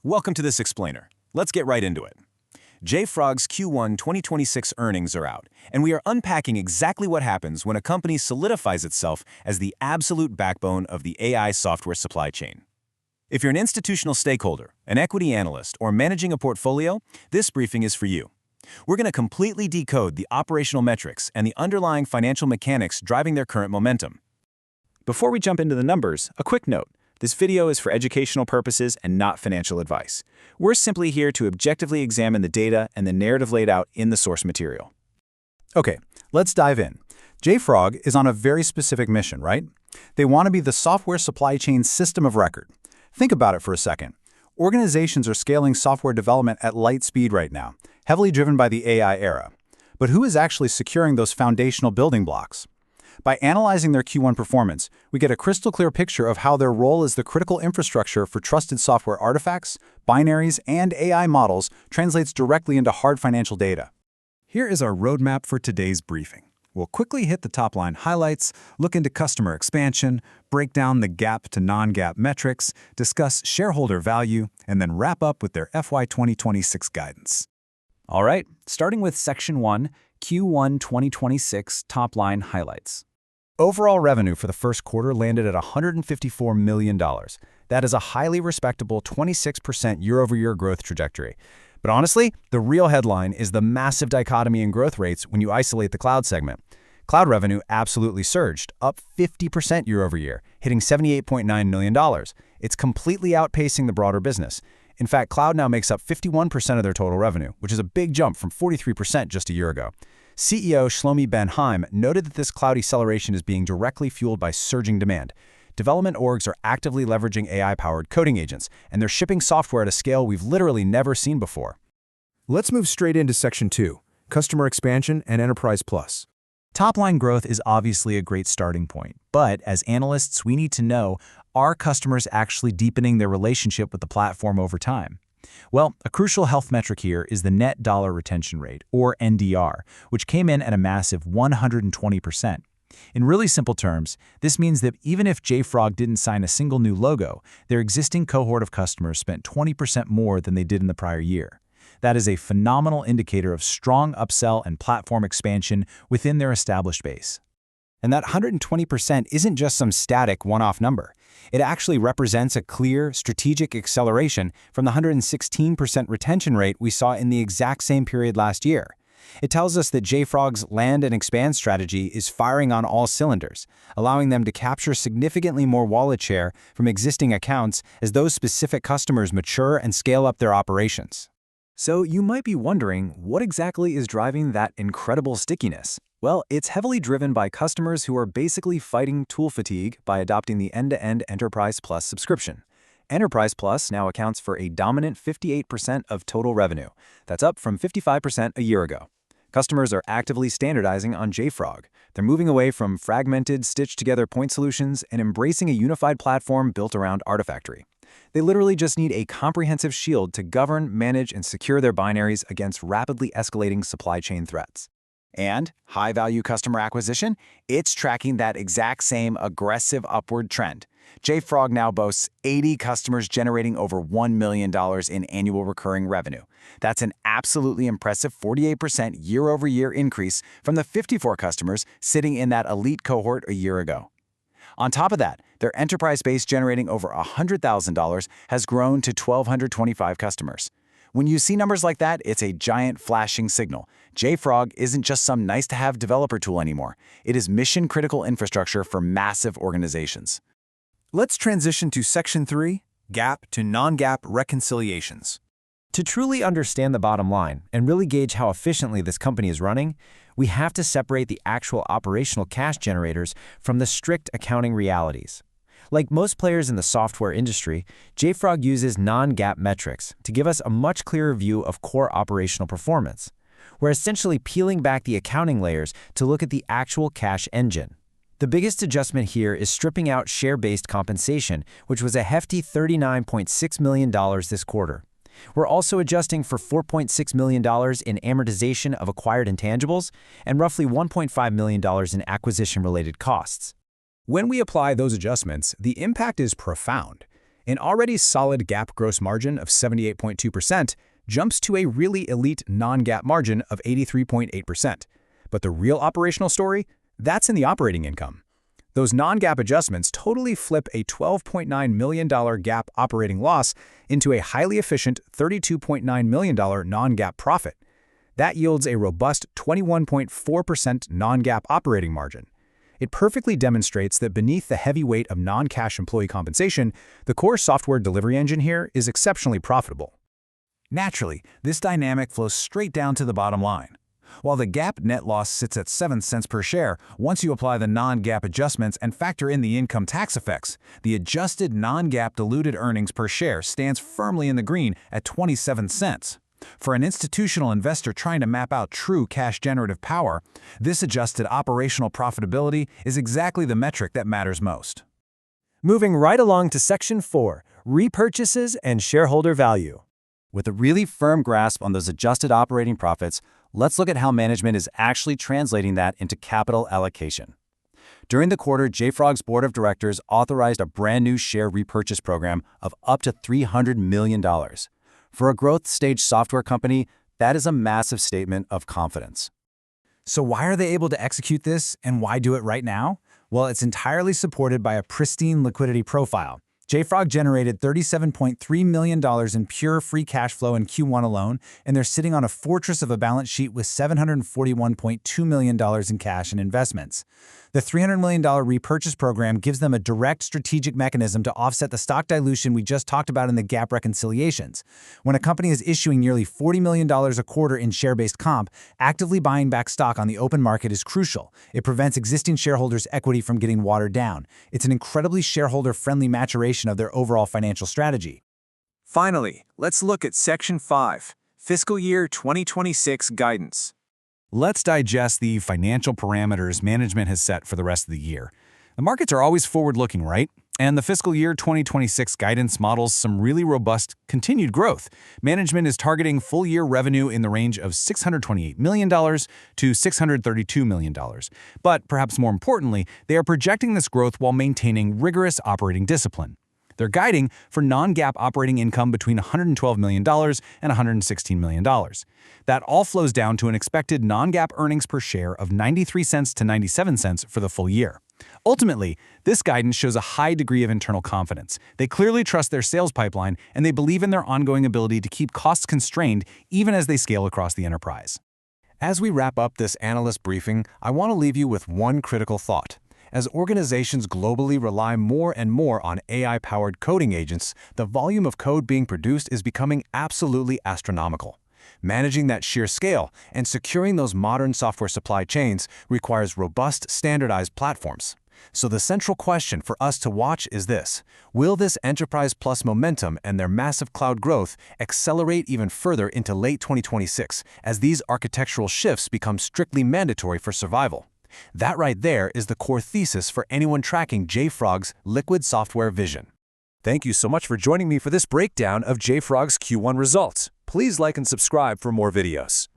Welcome to this explainer. Let's get right into it. JFrog's Q1 2026 earnings are out, and we are unpacking exactly what happens when a company solidifies itself as the absolute backbone of the AI software supply chain. If you're an institutional stakeholder, an equity analyst, or managing a portfolio, this briefing is for you. We're going to completely decode the operational metrics and the underlying financial mechanics driving their current momentum. Before we jump into the numbers, a quick note. This video is for educational purposes and not financial advice. We're simply here to objectively examine the data and the narrative laid out in the source material. Okay, let's dive in. JFrog is on a very specific mission, right? They want to be the software supply chain system of record. Think about it for a second. Organizations are scaling software development at light speed right now, heavily driven by the AI era. But who is actually securing those foundational building blocks? By analyzing their Q1 performance, we get a crystal clear picture of how their role as the critical infrastructure for trusted software artifacts, binaries, and AI models translates directly into hard financial data. Here is our roadmap for today's briefing. We'll quickly hit the top-line highlights, look into customer expansion, break down the GAAP to non-GAAP metrics, discuss shareholder value, and then wrap up with their FY 2026 guidance. All right, starting with Section 1, Q1 2026 top-line highlights. Overall revenue for the first quarter landed at $154 million. That is a highly respectable 26% year-over-year growth trajectory. But honestly, the real headline is the massive dichotomy in growth rates when you isolate the cloud segment. Cloud revenue absolutely surged, up 50% year-over-year, hitting $78.9 million. It's completely outpacing the broader business. In fact, cloud now makes up 51% of their total revenue, which is a big jump from 43% just a year ago. CEO Shlomi Ben Haim noted that this cloud acceleration is being directly fueled by surging demand. Development orgs are actively leveraging AI-powered coding agents, and they're shipping software at a scale we've literally never seen before. Let's move straight into Section 2, Customer Expansion and Enterprise Plus. Top-line growth is obviously a great starting point, but as analysts, we need to know, are customers actually deepening their relationship with the platform over time? Well, a crucial health metric here is the net dollar retention rate, or NDR, which came in at a massive 120%. In really simple terms, this means that even if JFrog didn't sign a single new logo, their existing cohort of customers spent 20% more than they did in the prior year. That is a phenomenal indicator of strong upsell and platform expansion within their established base. And that 120% isn't just some static one-off number. It actually represents a clear, strategic acceleration from the 116% retention rate we saw in the exact same period last year. It tells us that JFrog's land and expand strategy is firing on all cylinders, allowing them to capture significantly more wallet share from existing accounts as those specific customers mature and scale up their operations. So you might be wondering, what exactly is driving that incredible stickiness? Well, it's heavily driven by customers who are basically fighting tool fatigue by adopting the end-to-end Enterprise Plus subscription. Enterprise Plus now accounts for a dominant 58% of total revenue. That's up from 55% a year ago. Customers are actively standardizing on JFrog. They're moving away from fragmented, stitched-together point solutions and embracing a unified platform built around Artifactory. They literally just need a comprehensive shield to govern, manage, and secure their binaries against rapidly escalating supply chain threats. And high-value customer acquisition? It's tracking that exact same aggressive upward trend. JFrog now boasts 80 customers generating over $1 million in annual recurring revenue. That's an absolutely impressive 48% year-over-year increase from the 54 customers sitting in that elite cohort a year ago. On top of that, their enterprise base generating over $100,000 has grown to 1,225 customers. When you see numbers like that, it's a giant flashing signal. JFrog isn't just some nice-to-have developer tool anymore. It is mission-critical infrastructure for massive organizations. Let's transition to Section 3, GAAP to non-GAAP reconciliations. To truly understand the bottom line and really gauge how efficiently this company is running, we have to separate the actual operational cash generators from the strict accounting realities. Like most players in the software industry, JFrog uses non-GAAP metrics to give us a much clearer view of core operational performance. We're essentially peeling back the accounting layers to look at the actual cash engine. The biggest adjustment here is stripping out share-based compensation, which was a hefty $39.6 million this quarter. We're also adjusting for $4.6 million in amortization of acquired intangibles and roughly $1.5 million in acquisition-related costs. When we apply those adjustments, the impact is profound. An already solid GAAP gross margin of 78.2% jumps to a really elite non-GAAP margin of 83.8%. But the real operational story? That's in the operating income. Those non-GAAP adjustments totally flip a $12.9 million GAAP operating loss into a highly efficient $32.9 million non-GAAP profit. That yields a robust 21.4% non-GAAP operating margin. It perfectly demonstrates that beneath the heavy weight of non-cash employee compensation, the core software delivery engine here is exceptionally profitable. Naturally, this dynamic flows straight down to the bottom line. While the GAAP net loss sits at 7 cents per share, once you apply the non-GAAP adjustments and factor in the income tax effects, the adjusted non-GAAP diluted earnings per share stands firmly in the green at 27 cents. For an institutional investor trying to map out true cash-generative power, this adjusted operational profitability is exactly the metric that matters most. Moving right along to Section 4, repurchases and shareholder value. With a really firm grasp on those adjusted operating profits, let's look at how management is actually translating that into capital allocation. During the quarter, JFrog's board of directors authorized a brand new share repurchase program of up to $300 million. For a growth-stage software company, that is a massive statement of confidence. So why are they able to execute this, and why do it right now? Well, it's entirely supported by a pristine liquidity profile. JFrog generated $37.3 million in pure free cash flow in Q1 alone, and they're sitting on a fortress of a balance sheet with $741.2 million in cash and investments. The $300 million repurchase program gives them a direct strategic mechanism to offset the stock dilution we just talked about in the GAAP reconciliations. When a company is issuing nearly $40 million a quarter in share-based comp, actively buying back stock on the open market is crucial. It prevents existing shareholders' equity from getting watered down. It's an incredibly shareholder-friendly maturation of their overall financial strategy. Finally, let's look at Section 5, Fiscal Year 2026 Guidance. Let's digest the financial parameters management has set for the rest of the year. The markets are always forward-looking, right? And the fiscal year 2026 guidance models some really robust continued growth. Management is targeting full-year revenue in the range of $628 million to $632 million. But perhaps more importantly, they are projecting this growth while maintaining rigorous operating discipline. They're guiding for non-GAAP operating income between $112 million and $116 million. That all flows down to an expected non-GAAP earnings per share of 93 cents to 97 cents for the full year. Ultimately, this guidance shows a high degree of internal confidence. They clearly trust their sales pipeline, and they believe in their ongoing ability to keep costs constrained even as they scale across the enterprise. As we wrap up this analyst briefing, I want to leave you with one critical thought. As organizations globally rely more and more on AI-powered coding agents, the volume of code being produced is becoming absolutely astronomical. Managing that sheer scale and securing those modern software supply chains requires robust, standardized platforms. So the central question for us to watch is this: will this Enterprise Plus momentum and their massive cloud growth accelerate even further into late 2026 as these architectural shifts become strictly mandatory for survival? That right there is the core thesis for anyone tracking JFrog's liquid software vision. Thank you so much for joining me for this breakdown of JFrog's Q1 results. Please like and subscribe for more videos.